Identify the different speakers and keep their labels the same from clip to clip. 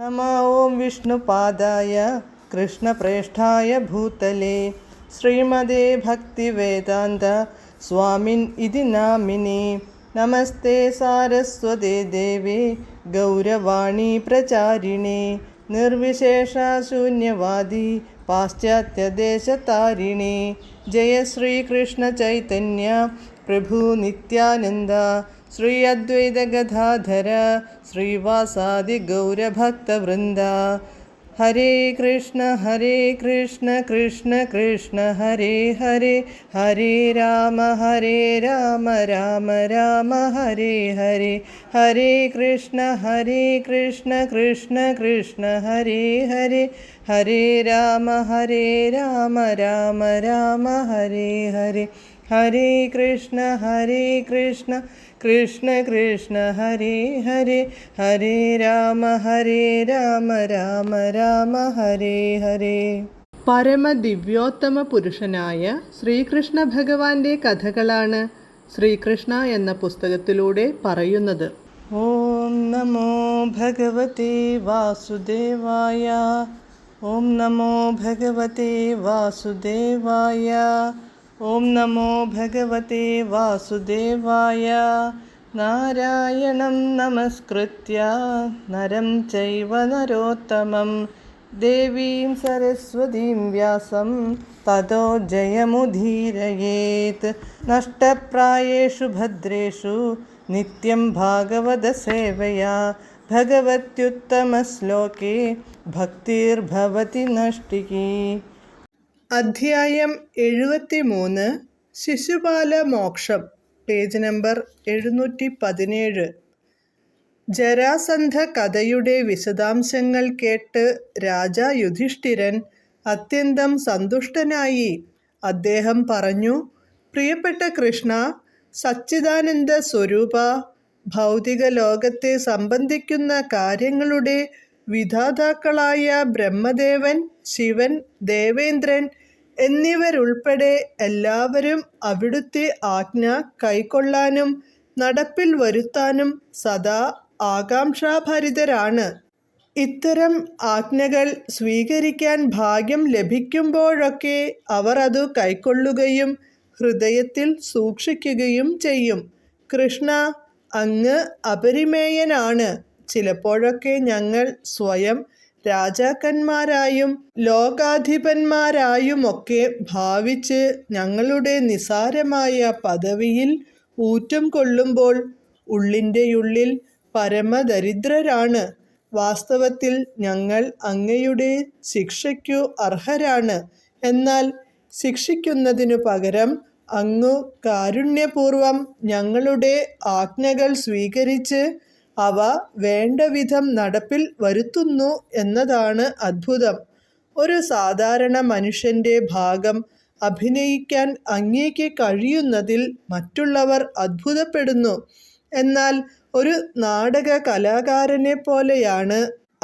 Speaker 1: नमः ॐ विष्णुपादाय कृष्णप्रेष्ठाय भूतले श्रीमदे भक्तिवेदान्त स्वामिन् इति नामिने। नमस्ते सारस्वते देवे गौरवाणी प्रचारिणे निर्विशेषशून्यवादी पाश्चात्यदेशतारिणे। जय श्रीकृष्ण चैतन्य प्रभु नित्यानन्द श्री अद्वैत गदाधर श्रीवासादि गौरभक्तवृन्द। हरे कृष्ण कृष्ण कृष्ण हरे हरे, हरे राम राम राम हरे हरे। हरे कृष्ण कृष्ण कृष्ण हरे हरे, हरे राम राम राम हरे हरे। हरे कृष्ण कृष्ण कृष्ण हरे हरे, हरे राम राम हरे हरे. പരമദിവ്യോത്തമ പുരുഷനായ ശ്രീകൃഷ്ണ ഭഗവാന്റെ കഥകളാണ് ശ്രീകൃഷ്ണ എന്ന പുസ്തകത്തിലൂടെ പറയുന്നത്. ഓം നമോ ഭഗവതേ വാസുദേവായ, ഓം നമോ ഭഗവതേ വാസുദേവായ, ഓം നമോ ഭഗവതേ വാസുദേവായ. നാരായണം നമസ്കൃത്യ നരം ചൈവ നരോത്തമം ദേവീം സരസ്വതീം വ്യാസം തതോ ജയമുദീരയേത്. നഷ്ടപ്രായേഷു ഭദ്രേഷു നിത്യം ഭാഗവത സേവയാ ഭഗവത്യുത്തമശ്ലോകേ ഭക്തിർഭവതി നഷ്ടികീ. അധ്യായം 73 ശിശുപാല മോക്ഷം, പേജ് നമ്പർ 717. ജരാസന്ധ കഥയുടെ വിശദാംശങ്ങൾ കേട്ട് രാജാ യുധിഷ്ഠിരൻ അത്യന്തം സന്തുഷ്ടനായി. അദ്ദേഹം പറഞ്ഞു, പ്രിയപ്പെട്ട കൃഷ്ണ, സച്ചിദാനന്ദ സ്വരൂപ, ഭൗതിക ലോകത്തെ സംബന്ധിക്കുന്ന കാര്യങ്ങളുടെ വിധാതാക്കളായ ബ്രഹ്മദേവൻ, ശിവൻ, ദേവേന്ദ്രൻ എന്നിവരുൾപ്പെടെ എല്ലാവരും അവിടുത്തെ ആജ്ഞ കൈക്കൊള്ളാനും നടപ്പിൽ വരുത്താനും സദാ ആകാംക്ഷാഭരിതരാണ്. ഇത്തരം ആജ്ഞകൾ സ്വീകരിക്കാൻ ഭാഗ്യം ലഭിക്കുമ്പോഴൊക്കെ അവർ അത് കൈക്കൊള്ളുകയും ഹൃദയത്തിൽ സൂക്ഷിക്കുകയും ചെയ്യും. കൃഷ്ണ, അങ്ങ് അപരിമേയനാണ്. ചിലപ്പോഴൊക്കെ ഞങ്ങൾ സ്വയം രാജാക്കന്മാരായും ലോകാധിപന്മാരായുമൊക്കെ ഭാവിച്ച് ഞങ്ങളുടെ നിസാരമായ പദവിയിൽ ഊറ്റം കൊള്ളുമ്പോൾ ഉള്ളിൻ്റെയുള്ളിൽ പരമദരിദ്രരാണ്. വാസ്തവത്തിൽ ഞങ്ങൾ അങ്ങയുടെ ശിക്ഷയ്ക്കു അർഹരാണ്. എന്നാൽ ശിക്ഷിക്കുന്നതിനു പകരം അങ്ങ് കാരുണ്യപൂർവം ഞങ്ങളുടെ ആജ്ഞകൾ സ്വീകരിച്ച് അവ വേണ്ട വിധം നടപ്പിൽ വരുത്തുന്നു എന്നതാണ് അദ്ഭുതം. ഒരു സാധാരണ മനുഷ്യൻ്റെ ഭാഗം അഭിനയിക്കാൻ അങ്ങേക്ക് കഴിയുന്നതിൽ മറ്റുള്ളവർ അത്ഭുതപ്പെടുന്നു. എന്നാൽ ഒരു നാടക കലാകാരനെ പോലെയാണ്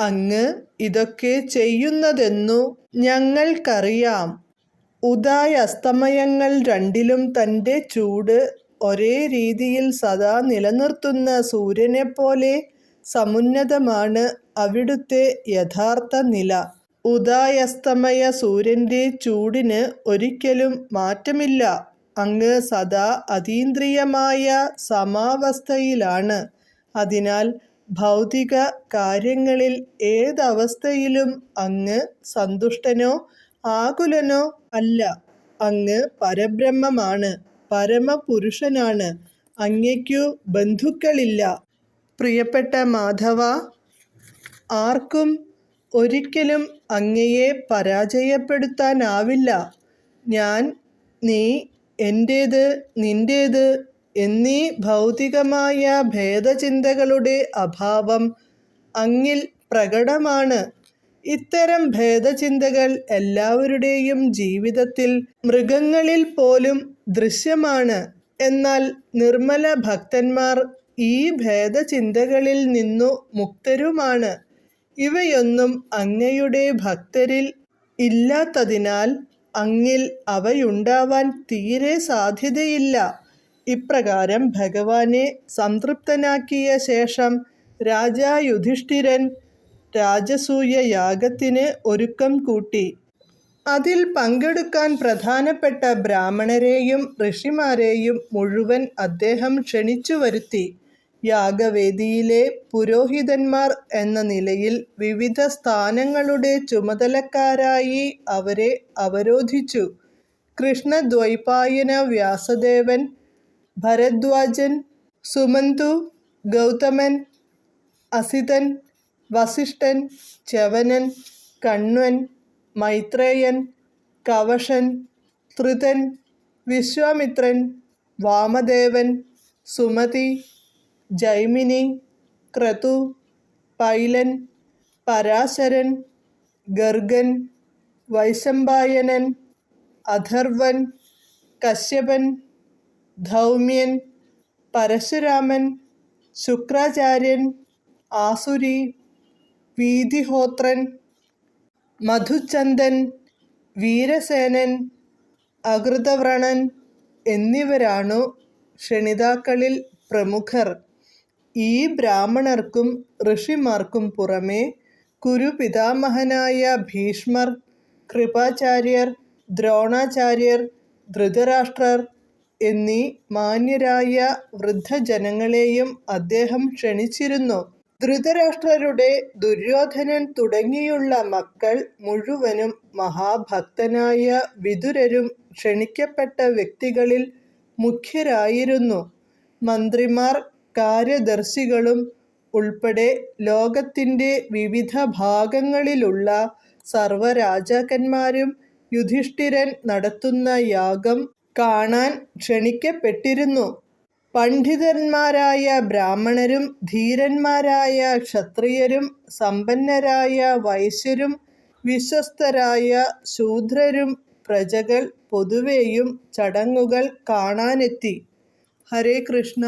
Speaker 1: അങ്ങ് ഇതൊക്കെ ചെയ്യുന്നതെന്നു ഞങ്ങൾക്കറിയാം. ഉദയാസ്തമയങ്ങൾ രണ്ടിലും തൻ്റെ ചൂട് ഒരേ രീതിയിൽ സദാ നിലനിർത്തുന്ന സൂര്യനെപ്പോലെ സമുന്നതമാണ് അവിടുത്തെ യഥാർത്ഥ നില. ഉദയാസ്തമയ സൂര്യൻ്റെ ചൂടിന് ഒരിക്കലും മാറ്റമില്ല. അങ്ങ് സദാ അതീന്ദ്രിയമായ സമാവസ്ഥയിലാണ്. അതിനാൽ ഭൗതിക കാര്യങ്ങളിൽ ഏതവസ്ഥയിലും അങ്ങ് സന്തുഷ്ടനോ ആകുലനോ അല്ല. അങ്ങ് പരബ്രഹ്മമാണ്, പരമപുരുഷനാണ്. അങ്ങയ്ക്കു ബന്ധുക്കളില്ല. പ്രിയപ്പെട്ട മാധവ, ആർക്കും ഒരിക്കലും അങ്ങയെ പരാജയപ്പെടുത്താനാവില്ല. ഞാൻ, നീ, എൻ്റേത്, നിൻ്റേത് എന്നീ ഭൗതികമായ ഭേദചിന്തകളുടെ അഭാവം അങ്ങിൽ പ്രകടമാണ്. ഇത്തരം ഭേദചിന്തകൾ എല്ലാവരുടെയും ജീവിതത്തിൽ, മൃഗങ്ങളിൽ പോലും ദൃശ്യമാണ്. എന്നാൽ നിർമ്മല ഭക്തന്മാർ ഈ ഭേദചിന്തകളിൽ നിന്നു മുക്തരുമാണ്. ഇവയൊന്നും അങ്ങയുടെ ഭക്തരിൽ ഇല്ലാത്തതിനാൽ അങ്ങിൽ അവയുണ്ടാവാൻ തീരെ സാധ്യതയില്ല. ഇപ്രകാരം ഭഗവാനെ സംതൃപ്തനാക്കിയ ശേഷം രാജാ യുധിഷ്ഠിരൻ രാജസൂയ യാഗത്തിന് ഒരുക്കം കൂട്ടി. അതിൽ പങ്കെടുക്കാൻ പ്രധാനപ്പെട്ട ബ്രാഹ്മണരെയും ഋഷിമാരെയും മുഴുവൻ അദ്ദേഹം ക്ഷണിച്ചു വരുത്തി. യാഗവേദിയിലെ പുരോഹിതന്മാർ എന്ന നിലയിൽ വിവിധ സ്ഥാനങ്ങളുടെ ചുമതലക്കാരായി അവരെ അവരോധിച്ചു. കൃഷ്ണദ്വൈപായന, വ്യാസദേവൻ, ഭരദ്വാജൻ, സുമന്തു, ഗൗതമൻ, അസിതൻ, വസിഷ്ഠൻ, ച്യവനൻ, കണ്വൻ, മൈത്രേയൻ, കവശൻ, ധൃതൻ, വിശ്വാമിത്രൻ, വാമദേവൻ, സുമതി, ജൈമിനി, ക്രതു, പൈലൻ, പരാശരൻ, ഗർഗൻ, വൈശമ്പായനൻ, അഥർവൻ, കശ്യപൻ, ധൗമ്യൻ, പരശുരാമൻ, ശുക്രാചാര്യൻ, ആസുരി, വീതിഹോത്രൻ, മധുചന്ദൻ, വീരസേനൻ, അകൃതവ്രണൻ എന്നിവരാണു ക്ഷണിതാക്കളിൽ പ്രമുഖർ. ഈ ബ്രാഹ്മണർക്കും ഋഷിമാർക്കും പുറമേ കുരുപിതാമഹനായ ഭീഷ്മർ, കൃപാചാര്യർ, ദ്രോണാചാര്യർ, ധൃതരാഷ്ട്രർ എന്നീ മാന്യരായ വൃദ്ധജനങ്ങളെയും അദ്ദേഹം ക്ഷണിച്ചിരുന്നു. ധൃതരാഷ്ട്രരുടെ ദുര്യോധനൻ തുടങ്ങിയുള്ള മക്കൾ മുഴുവനും മഹാഭക്തനായ വിതുരരും ക്ഷണിക്കപ്പെട്ട വ്യക്തികളിൽ മുഖ്യരായിരുന്നു. മന്ത്രിമാർ, കാര്യദർശികളും ഉൾപ്പെടെ ലോകത്തിൻ്റെ വിവിധ ഭാഗങ്ങളിലുള്ള സർവ്വരാജാക്കന്മാരും യുധിഷ്ഠിരൻ നടത്തുന്ന യാഗം കാണാൻ ക്ഷണിക്കപ്പെട്ടിരുന്നു. പണ്ഡിതന്മാരായ ബ്രാഹ്മണരും ധീരന്മാരായ ക്ഷത്രിയരും സമ്പന്നരായ വൈശ്യരും വിശ്വസ്തരായ ശൂദ്രരും പ്രജകൾ പൊതുവെയും ചടങ്ങുകൾ കാണാനെത്തി. ഹരേ കൃഷ്ണ.